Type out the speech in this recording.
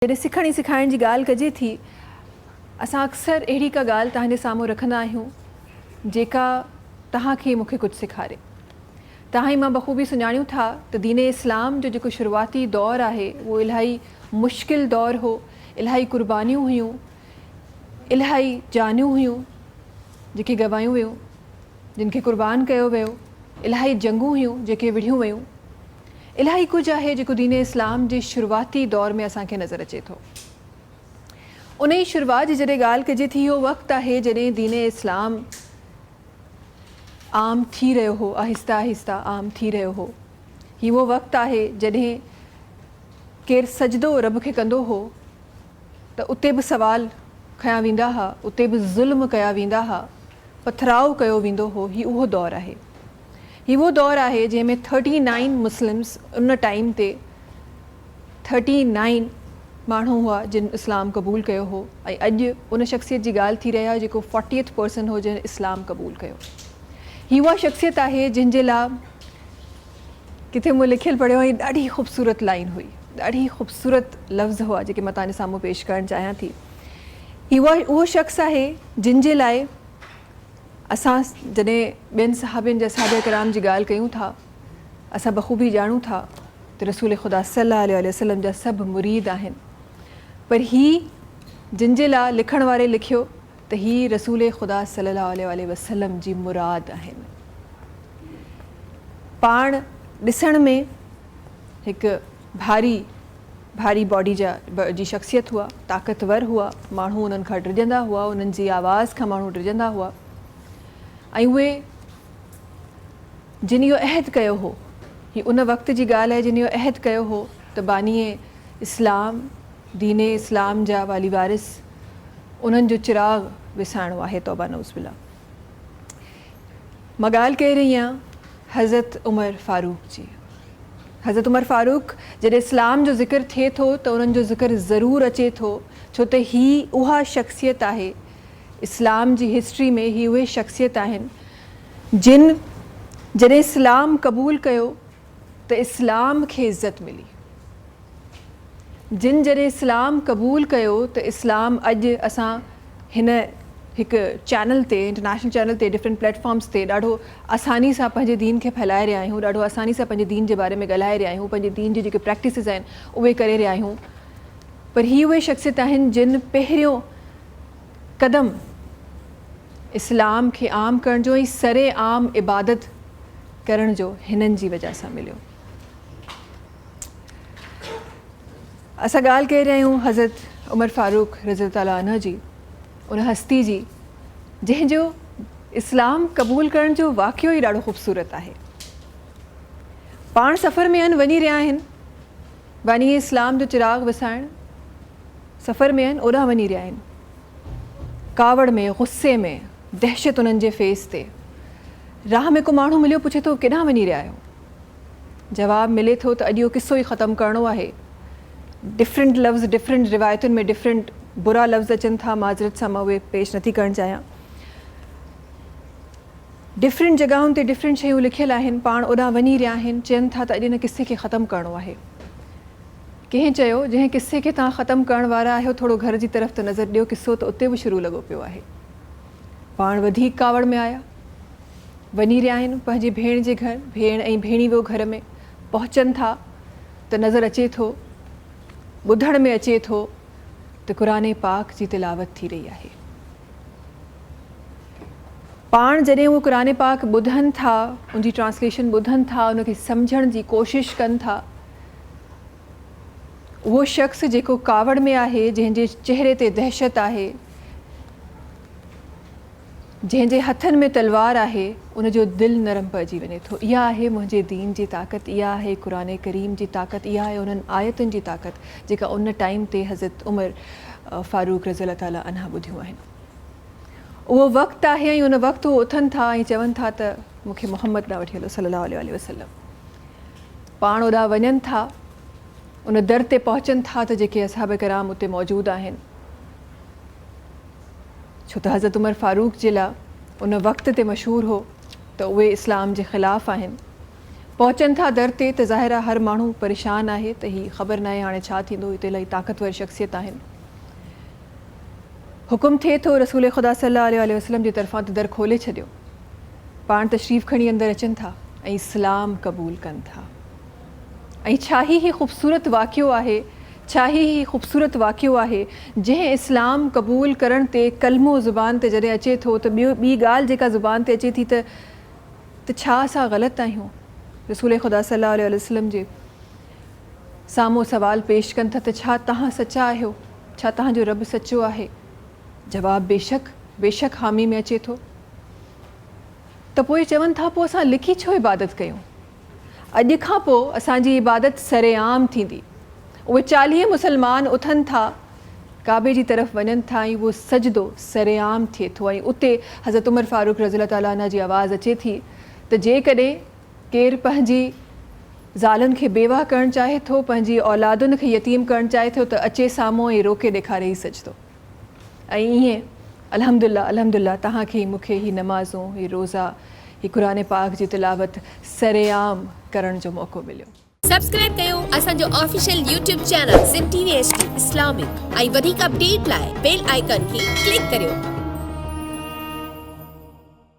जॾहिं सिखण ऐं सिखाइण जी ॻाल्हि कजे थी, असां अक्सर अहिड़ी का ॻाल्हि तव्हांजे साम्हूं रखंदा आहियूं जेका तव्हांखे मूंखे कुझु सेखारे। तव्हां मां बख़ूबी सुञाणियूं था त दीन इस्लाम जो जेको शुरूआती दौरु आहे उहो इलाही मुश्किल दौरु हो, इलाही क़ुर्बानियूं हुयूं, इलाही जानियूं हुयूं जेके गवायूं वियूं, जिन खे क़ुर्बान कयो वियो, इलाही जंगूं हुयूं जेके विढ़ियूं वियूं, इलाही कुझु आहे जेको दीन इस्लाम जे शुरूआती दौर में असांखे नज़र अचे थो। उन ई शुरूआत जी जॾहिं ॻाल्हि कजे थी, इहो वक़्तु आहे जॾहिं दीन इस्लाम आम थी रहियो हो, आहिस्ता आहिस्ता आम थी रहियो हो। हीउ उहो वक़्तु आहे जॾहिं केरु सजदो रब खे कंदो हो त उते बि सवाल खयां वेंदा हुआ, उते बि ज़ुल्म कया वेंदा हुआ, पथराव कयो वेंदो हो। हीउ उहो दौरु आहे। हीउ उहो दौरु आहे जंहिंमें 39 मुस्लिम्स उन टाइम ते 39 माण्हू हुआ जिन इस्लाम क़बूल कयो हो, ऐं अॼु उन शख़्सियत जी ॻाल्हि थी रही आहे जेको 40th पर्सन हो जिन इस्लाम क़बूल कयो। हीअ उहा शख़्सियत आहे जिन जे लाइ किथे मूं लिखियलु पढ़ियो ऐं ॾाढी ख़ूबसूरत लाइन हुई, ॾाढी ख़ूबसूरत लफ़्ज़ हुआ जेके मां तव्हांजे साम्हूं पेश करणु चाहियां थी। हीअ उहो शख़्स आहे जिन जे लाइ असां जॾहिं ॿियनि सहाबियुनि जा सहाबा किराम जी ॻाल्हि कयूं था, असां बख़ूबी ॼाणूं था त रसूल ख़ुदा सल्लल्लाहु अलैहि वसल्लम जा सभु मुरीद आहिनि, पर हीअ जिन जे लाइ लिखण वारे लिखियो त हीअ रसूल ख़ुदा सल्लल्लाहु अलैहि वसल्लम जी मुराद आहिनि। पाण ॾिसण में हिकु भारी बॉडी जी शख़्सियत हुआ, ताक़तवर हुआ, माण्हू उन्हनि खां डिॼंदा हुआ, उन्हनि जी आवाज़ खां माण्हू डिॼंदा हुआ, ऐं उहे जिन इहो अहद कयो हो, हीअ उन वक़्त जी ॻाल्हि आहे जिन इहो अहद कयो हो त बानीअ इस्लाम दीन इस्लाम जा वाली वारिस उन्हनि जो चिराग विसाइणो आहे। तौबा नऊज़ बिल्लाह। मां ॻाल्हि कई रही आहियां हज़रत उमर फ़ारूक जी। हज़रत उमर फ़ारूक जॾहिं इस्लाम जो ज़िक्र थिए थो त उन्हनि जो ज़िक्र ज़रूरु अचे थो, छो त हीअ उहा शख़्सियत आहे इस्लाम जी हिस्ट्री में, ही उहे शख़्सियत आहिनि जिन जॾहिं इस्लाम क़बूल कयो त इस्लाम खे इज़्ज़त मिली। जिन जॾहिं इस्लाम क़बूल कयो त इस्लाम अॼु असां हिन हिकु चैनल ते, इंटरनेशनल चैनल ते, डिफरेंट प्लेटफॉर्म्स ते ॾाढो आसानी सां पंहिंजे दीन खे फैलाए रहिया आहियूं, ॾाढो आसानी सां पंहिंजे दीन जे बारे में ॻाल्हाए रहिया आहियूं, पंहिंजे दीन जी जेके प्रैक्टिसिस आहिनि उहे करे रहिया आहियूं। पर हीअ उहे शख़्सियत आहिनि जिन पहिरियों क़दम इस्लाम खे आम करण जो ऐं सरे आम इबादत करण जो हिननि जी वजह सां मिलियो। असां ॻाल्हि करे रहिया आहियूं हज़रत उमर फ़ारूक रज़ियल्लाहु ताला अन्हु जी, उन हस्ती जी जंहिंजो इस्लाम क़बूल करण जो वाक़ियो ई ॾाढो ख़ूबसूरत आहे। पाण सफ़र में आहिनि, वञी रहिया आहिनि बानी इस्लाम जो चिराग विसाइण, सफ़र में आहिनि, ओॾां वञी रहिया आहिनि, कावड़ में, गुस्से में, दहशत उन्हनि जे फेस ते। राह में को माण्हू मिलियो, पुछे थो केॾांहुं वञी रहिया आहियो? जवाबु मिले थो त अॼु इहो किसो ई ख़तमु करिणो आहे। डिफरेंट लफ़्ज़ डिफरेंट रिवायतुनि में डिफरेंट बुरा लफ़्ज़ अचनि था, माज़रत सां मां उहे पेश नथी करणु चाहियां। डिफरेंट जॻहुनि ते डिफरेंट शयूं लिखियलु आहिनि, पाण ओॾां वञी रहिया आहिनि, चवनि था त अॼु हिन किसे खे ख़तमु करिणो आहे। कंहिं चयो जंहिं किसे खे तव्हां ख़तमु करण वारा आहियो थोरो घर जी तरफ़ त नज़र ॾियो, किसो त उते बि शुरू लॻो पियो आहे। पाण वधीक कावड़ में आया, वञी रहिया आहिनि पंहिंजी भेण जे घर, भेण ऐं भेणी वियो घर में पहुचनि था त नज़र अचे थो, ॿुधण में अचे थो त क़ुरान पाक जी तिलावत थी रही आहे। पाण जॾहिं उहो क़ुरान पाक ॿुधनि था, उनजी ट्रांसलेशन ॿुधनि था, उनखे सम्झण जी कोशिशि कनि था, उहो शख़्स जेको कावड़ में आहे, जंहिंजे चहिरे ते दहशत आहे, जंहिंजे हथनि में तलवार आहे, उनजो दिलि नरम पइजी वञे थो। इहा आहे मुंहिंजे दीन जी ताक़त, इहा आहे क़ुरान करीम जी ताक़त, इहा आहे उन्हनि आयतुनि जी ताक़त जेका उन टाइम ते हज़रत उमर फ़ारूक रज़ियल्लाहु ताला अन्हा ॿुधियूं आहिनि। उहो वक़्तु आहे ऐं उन वक़्तु उहो उथनि था ऐं चवनि था त मूंखे मोहम्मद ॾांहुं वठी हलो सल्लल्लाहु अलैहि वसल्लम। पाण ओॾां वञनि था, उन दर ते पहुचनि था त जेके असहाब किराम उते मौजूदु आहिनि, छो त हज़रत उमर फ़ारूक जे लाइ उन वक़्त ते मशहूरु हो त उहे इस्लाम जे ख़िलाफ़ु आहिनि। पहुचनि था दर ते त ज़ाहिर आहे हर माण्हू परेशान आहे त ही ख़बर न आहे हाणे छा थींदो। हिते इलाही ताक़तवर शख़्सियत आहिनि। हुकुम थिए थो रसूल ख़ुदा सल्लल्लाहु अलैहि वसल्लम जी तरफ़ां त दर खोले छॾियो, पाण तशरीफ़ खणी अंदरि अचनि था ऐं इस्लाम क़बूल कनि था। ऐं छा ही ख़ूबसूरत वाक़ियो आहे, छा ही ख़ूबसूरत वाक़ियो आहे जंहिं इस्लाम क़बूल करण ते कलमो ज़ुबान ते जॾहिं अचे थो त ॿी ॻाल्हि जेका ज़ुबान ते अचे थी त छा असां ग़लति आहियूं। रसूल ख़ुदा सल्लल्लाहु अलैहि वसल्लम जे साम्हूं सवाल पेश कनि था त छा तव्हां सचा आहियो, छा तव्हांजो रब सचो आहे? जवाबु बेशक हामी में अचे थो। त पोइ चवनि था पोइ असां लिखी छो इबादत कयूं? अॼु खां पोइ असांजी इबादत सरेआम थींदी। उहे 40 मुसलमान उथनि था, काबे जी तरफ़ वञनि था ऐं उहो सजदो सरेआम थिए थो। ऐं उते हज़रत उमर फारूक रज़ियल्लाहु ताला अन्हु जी आवाज़ अचे थी त जेकॾहिं केरु पंहिंजी ज़ालुनि खे बेवा करणु चाहे थो, पंहिंजी औलादुनि खे यतीम करणु चाहे थो त अचे साम्हूं ऐं रोके ॾेखारे ई सजदो। ऐं ईअं अल्हम्दुलिल्लाह तव्हांखे मूंखे ही नमाज़ूं, ही रोज़ा, ही क़ुरान पाक जी तिलावत सरेआम करण जो मौक़ो मिलियो। सब्सक्राइब कयो असांजो official YouTube channel Sindh TV HD Islamic ऐं वधीक अपडेट लाइ बेल आइकन खे क्लिक करियो।